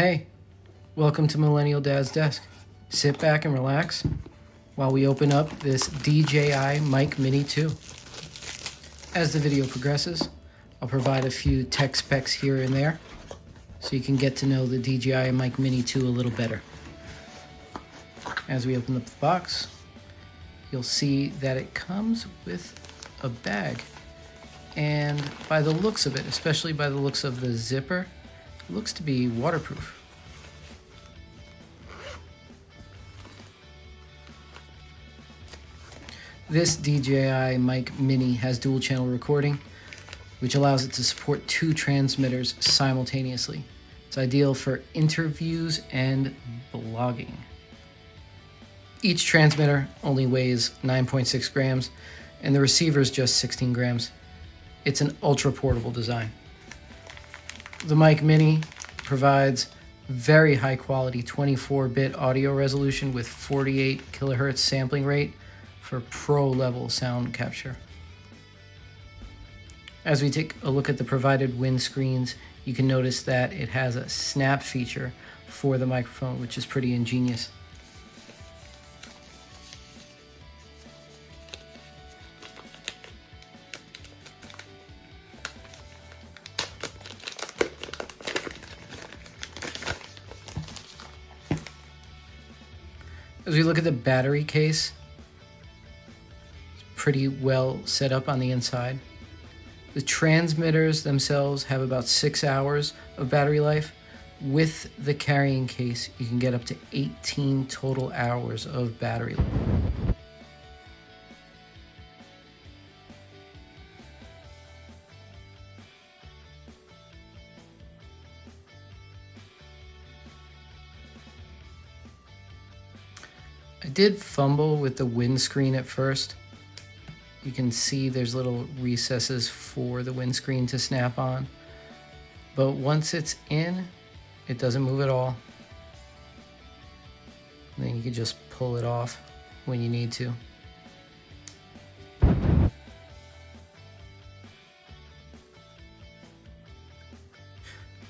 Hey, welcome to Millennial Dad's Desk. Sit back and relax while we open up this DJI Mic Mini 2. As the video progresses, I'll provide a few tech specs here and there so you can get to know the DJI Mic Mini 2 a little better. As we open up the box, you'll see that it comes with a bag. And by the looks of it, especially by the looks of the zipper, it looks to be waterproof. This DJI Mic Mini has dual channel recording, which allows it to support 2 transmitters simultaneously. It's ideal for interviews and blogging. Each transmitter only weighs 9.6 grams, and the receiver is just 16 grams. It's an ultra portable design. The Mic Mini provides very high quality 24-bit audio resolution with 48 kilohertz sampling rate for pro level sound capture. As we take a look at the provided windscreens, you can notice that it has a snap feature for the microphone, which is pretty ingenious. As we look at the battery case, it's pretty well set up on the inside. The transmitters themselves have about 6 hours of battery life. With the carrying case, you can get up to 18 total hours of battery life. I did fumble with the windscreen at first. You can see there's little recesses for the windscreen to snap on. But once it's in, it doesn't move at all. And then you can just pull it off when you need to.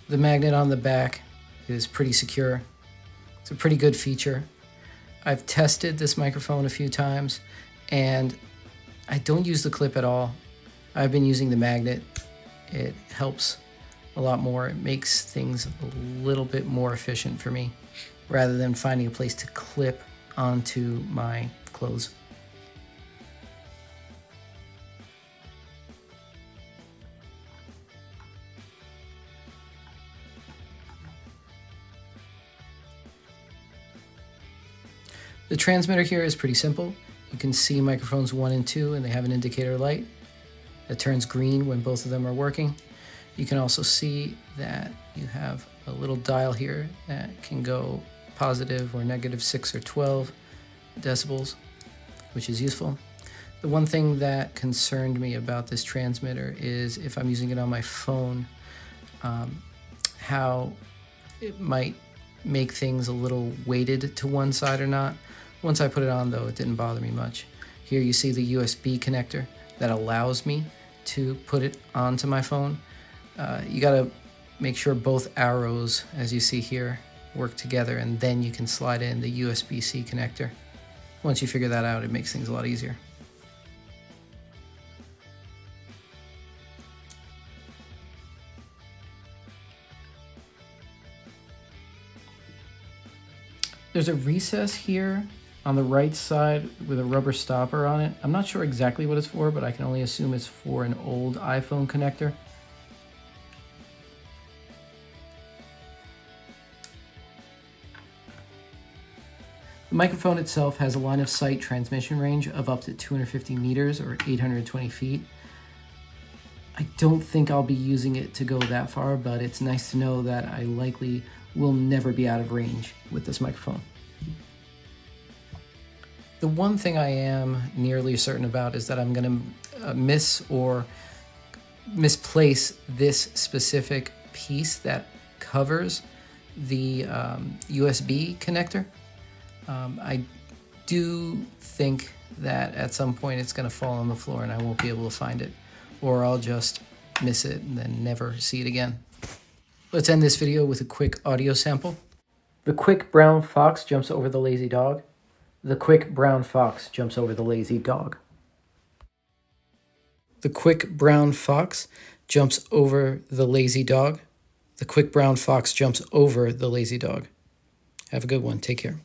The magnet on the back is pretty secure. It's a pretty good feature. I've tested this microphone a few times and I don't use the clip at all. I've been using the magnet. It helps a lot more. It makes things a little bit more efficient for me rather than finding a place to clip onto my clothes. The transmitter here is pretty simple. You can see microphones 1 and 2, and they have an indicator light that turns green when both of them are working. You can also see that you have a little dial here that can go positive or negative 6 or 12 decibels, which is useful. The one thing that concerned me about this transmitter is if I'm using it on my phone, how it might make things a little weighted to one side or not. Once I put it on though, it didn't bother me much. Here you see the USB connector that allows me to put it onto my phone. You gotta make sure both arrows, as you see here, work together, and then you can slide in the USB-C connector. Once you figure that out, it makes things a lot easier. There's a recess here on the right side with a rubber stopper on it. I'm not sure exactly what it's for, but I can only assume it's for an old iPhone connector. The microphone itself has a line of sight transmission range of up to 250 meters or 820 feet. I don't think I'll be using it to go that far, but it's nice to know that I likely will never be out of range with this microphone. The one thing I am nearly certain about is that I'm going to misplace this specific piece that covers the USB connector. I do think that at some point it's going to fall on the floor and I won't be able to find it, or I'll just miss it and then never see it again. Let's end this video with a quick audio sample. The quick brown fox jumps over the lazy dog. The quick brown fox jumps over the lazy dog. The quick brown fox jumps over the lazy dog. The quick brown fox jumps over the lazy dog. Have a good one. Take care.